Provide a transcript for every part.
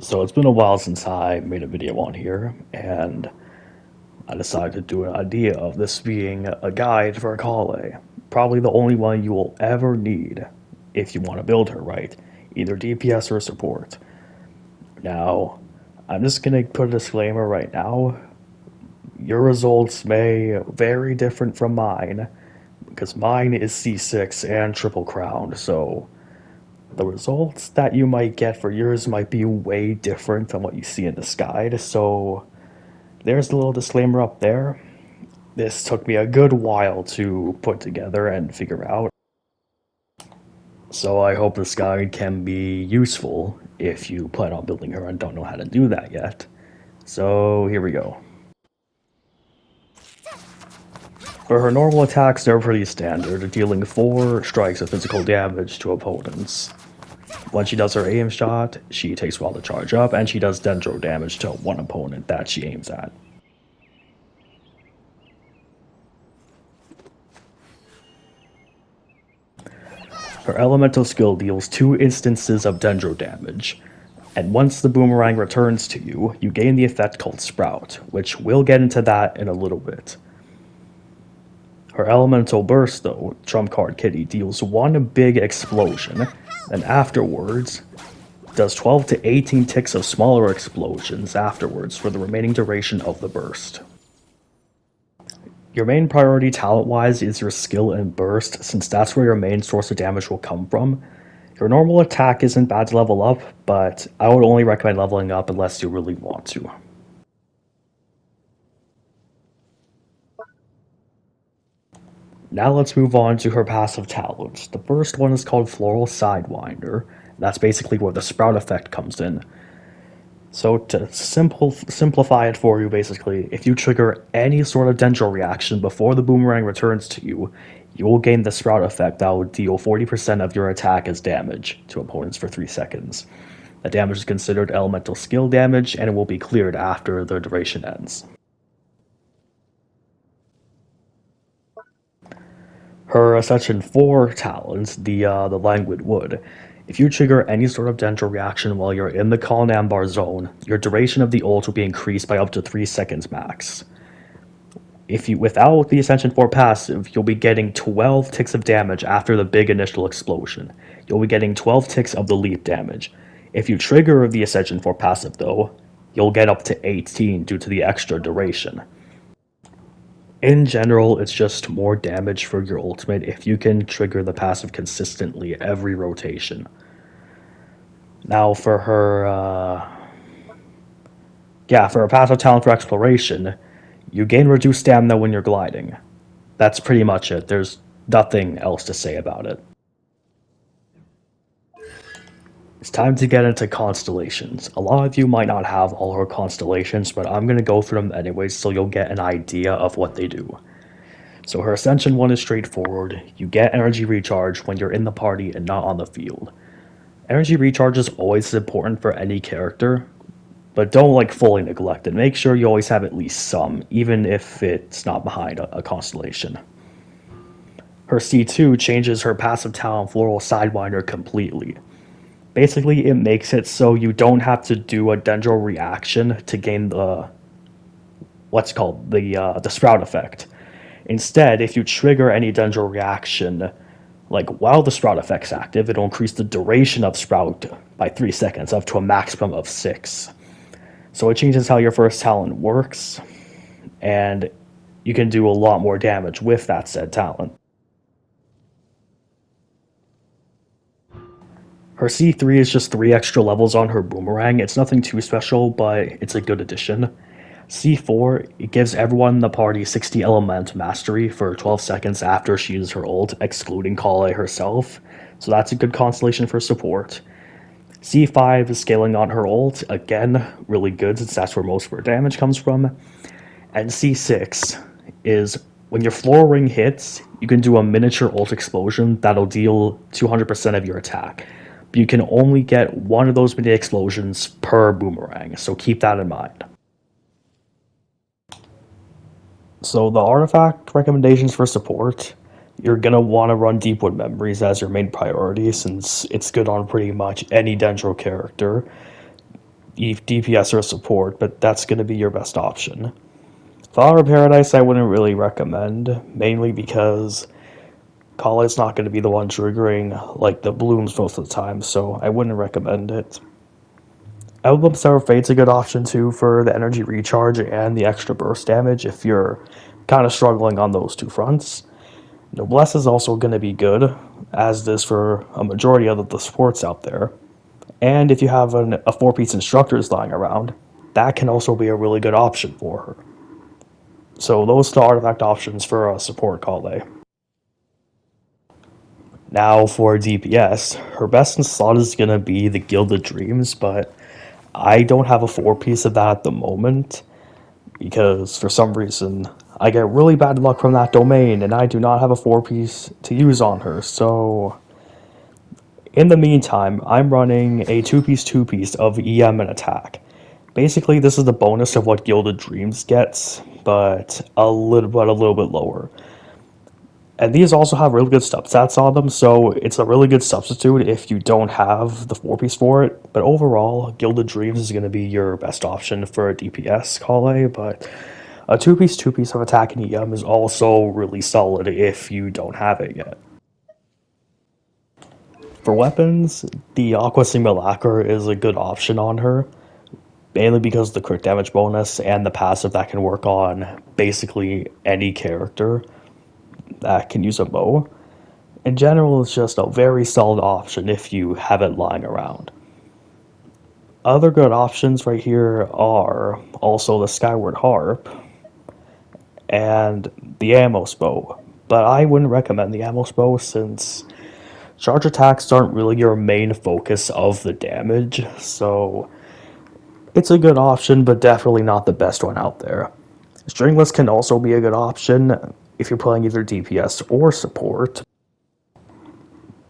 So it's been a while since I made a video on here, and I decided to do an idea of this being a guide for a Collei. Probably the only one you will ever need if you want to build her right, either DPS or support. Now, I'm just gonna put a disclaimer right now. Your results may vary different from mine, because mine is C6 and Triple Crown, so the results that you might get for yours might be way different than what you see in this guide, so there's a little disclaimer up there. This took me a good while to put together and figure out, so I hope this guide can be useful if you plan on building her and don't know how to do that yet. So here we go. For her normal attacks, they're pretty standard, dealing 4 strikes of physical damage to opponents. When she does her aim shot, she takes a while to charge up, and she does dendro damage to one opponent that she aims at. Her elemental skill deals 2 instances of dendro damage, and once the boomerang returns to you, you gain the effect called Sprout, which we'll get into that in a little bit. Her elemental burst, though, trump card Kitty, deals 1 big explosion, and afterwards does 12 to 18 ticks of smaller explosions afterwards for the remaining duration of the burst. Your main priority talent-wise is your skill and burst, since that's where your main source of damage will come from. Your normal attack isn't bad to level up, but I would only recommend leveling up unless you really want to. Now let's move on to her passive talents. The first one is called Floral Sidewinder. That's basically where the Sprout effect comes in. So to simplify it for you, basically, if you trigger any sort of dendro reaction before the boomerang returns to you, you will gain the Sprout effect that will deal 40% of your attack as damage to opponents for 3 seconds. The damage is considered elemental skill damage, and it will be cleared after the duration ends. Her Ascension 4 talent, the Languid Wood. If you trigger any sort of dendro reaction while you're in the Kalnambar zone, your duration of the ult will be increased by up to 3 seconds max. Without the Ascension 4 passive, you'll be getting 12 ticks of damage after the big initial explosion. You'll be getting 12 ticks of the leap damage. If you trigger the Ascension 4 passive, though, you'll get up to 18 due to the extra duration. In general, it's just more damage for your ultimate if you can trigger the passive consistently every rotation. Now for her passive talent for exploration, you gain reduced stamina when you're gliding. That's pretty much it. There's nothing else to say about it. It's time to get into constellations. A lot of you might not have all her constellations, but I'm going to go through them anyways so you'll get an idea of what they do. So her Ascension 1 is straightforward. You get energy recharge when you're in the party and not on the field. Energy recharge is always important for any character, but don't fully neglect it. Make sure you always have at least some, even if it's not behind a constellation. Her C2 changes her passive talent Floral Sidewinder completely. Basically, it makes it so you don't have to do a dendro reaction to gain the Sprout effect. Instead, if you trigger any dendro reaction, while the Sprout effect's active, it'll increase the duration of Sprout by 3 seconds, up to a maximum of 6. So it changes how your first talent works, and you can do a lot more damage with that said talent. Her C3 is just 3 extra levels on her boomerang. It's nothing too special, but it's a good addition. C4, it gives everyone in the party 60 element mastery for 12 seconds after she uses her ult, excluding Collei herself. So that's a good constellation for support. C5 is scaling on her ult, again, really good since that's where most of her damage comes from. And C6 is when your floor ring hits, you can do a miniature ult explosion that'll deal 200% of your attack. But you can only get 1 of those mini explosions per boomerang, so keep that in mind. So the artifact recommendations for support, you're going to want to run Deepwood Memories as your main priority since it's good on pretty much any dendro character. DPS or support, but that's going to be your best option. Flower Paradise I wouldn't really recommend, mainly because Collei's not going to be the one triggering like the blooms most of the time, so I wouldn't recommend it. Emblem Sour Fate's a good option too for the energy recharge and the extra burst damage if you're kind of struggling on those two fronts. Noblesse is also going to be good, as this for a majority of the sports out there. And if you have a 4-piece Instructors lying around, that can also be a really good option for her. So those are the artifact options for support Collei. Now for DPS, her best in slot is going to be the Gilded Dreams, but I don't have a 4-piece of that at the moment because for some reason I get really bad luck from that domain and I do not have a 4-piece to use on her. So in the meantime, I'm running a 2-piece of EM and attack. Basically, this is the bonus of what Gilded Dreams gets, but a little bit lower. And these also have really good substats on them, so it's a really good substitute if you don't have the 4-piece for it. But overall, Gilded Dreams is going to be your best option for a DPS Collei, but a 2-piece of attack and EM is also really solid if you don't have it yet. For weapons, the Aqua Simulacra is a good option on her, mainly because of the crit damage bonus and the passive that can work on basically any character that can use a bow. In general, it's just a very solid option if you have it lying around. Other good options right here are also the Skyward Harp and the Amos Bow, but I wouldn't recommend the Amos Bow since charge attacks aren't really your main focus of the damage, so it's a good option, but definitely not the best one out there. Stringless can also be a good option if you're playing either DPS or support,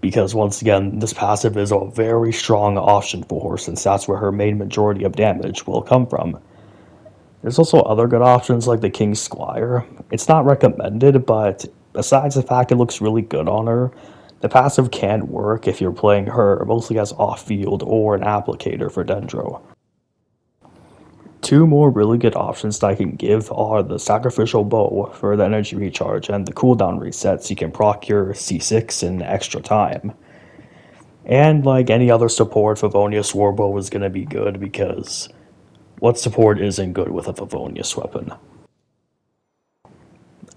because once again, this passive is a very strong option for her since that's where her main majority of damage will come from. There's also other good options like the King's Squire. It's not recommended, but besides the fact it looks really good on her, the passive can work if you're playing her mostly as off-field or an applicator for Dendro. Two more really good options that I can give are the Sacrificial Bow for the energy recharge and the cooldown resets. You can proc your C6 in extra time. And like any other support, Favonius Warbow is going to be good because what support isn't good with a Favonius weapon?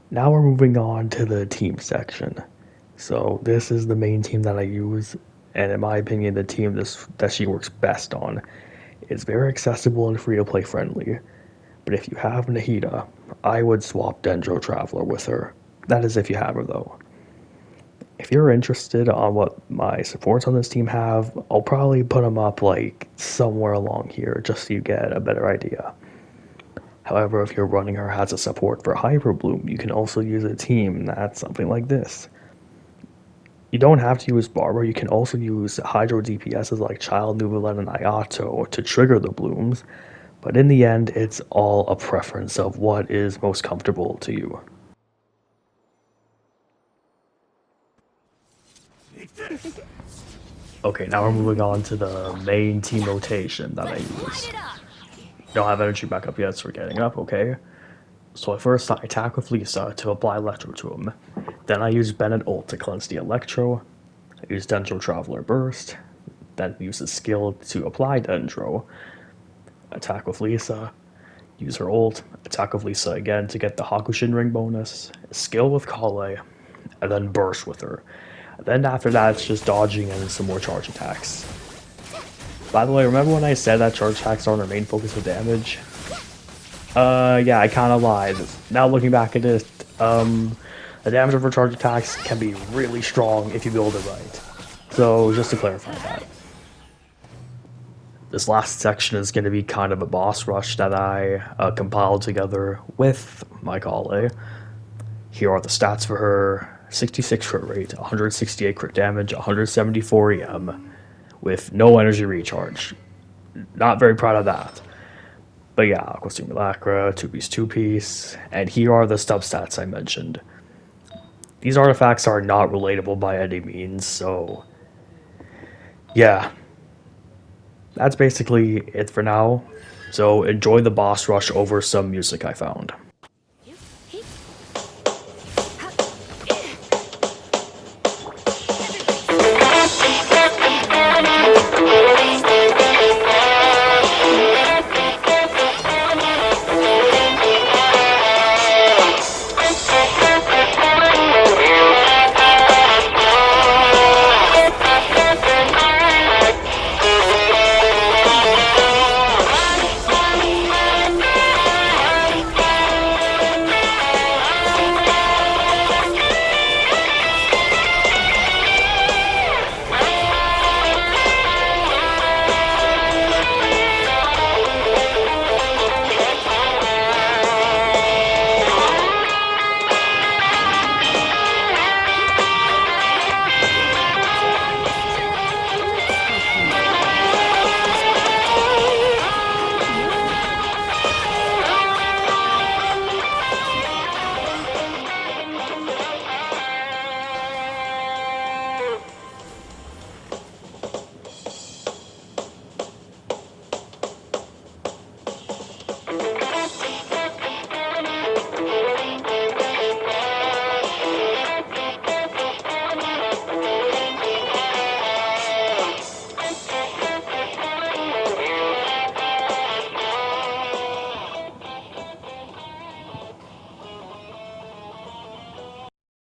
Now we're moving on to the team section. So this is the main team that I use, and in my opinion, the team that she works best on. It's very accessible and free-to-play friendly, but if you have Nahida, I would swap Dendro Traveler with her. That is if you have her though. If you're interested on what my supports on this team have, I'll probably put them up like somewhere along here just so you get a better idea. However, if you're running her as a support for Hyperbloom, you can also use a team that's something like this. You don't have to use Barber, you can also use Hydro DPSs like Child, Nuvalet, and Ayato to trigger the blooms, but in the end, it's all a preference of what is most comfortable to you. Okay, now we're moving on to the main team rotation that I use. Don't have energy back up yet, so we're getting up, okay? So at first I attack with Lisa to apply Electro to him. Then I use Bennett ult to cleanse the Electro. I use Dendro Traveler Burst. Then use his skill to apply Dendro. Attack with Lisa. Use her ult. Attack with Lisa again to get the Hakushin Ring bonus. Skill with Collei. And then burst with her. And then after that it's just dodging and some more charge attacks. By the way, remember when I said that charge attacks aren't our main focus of damage? Yeah, I kinda lied. Now looking back at it, the damage of her charge attacks can be really strong if you build it right. So, just to clarify that. This last section is going to be kind of a boss rush that I compiled together with my Collei. Here are the stats for her. 66 crit rate, 168 crit damage, 174 EM, with no energy recharge. Not very proud of that. But yeah, Aqua Simulacra, 2-piece, and here are the substats I mentioned. These artifacts are not relatable by any means, so yeah. that's basically it for now. So enjoy the boss rush over some music I found.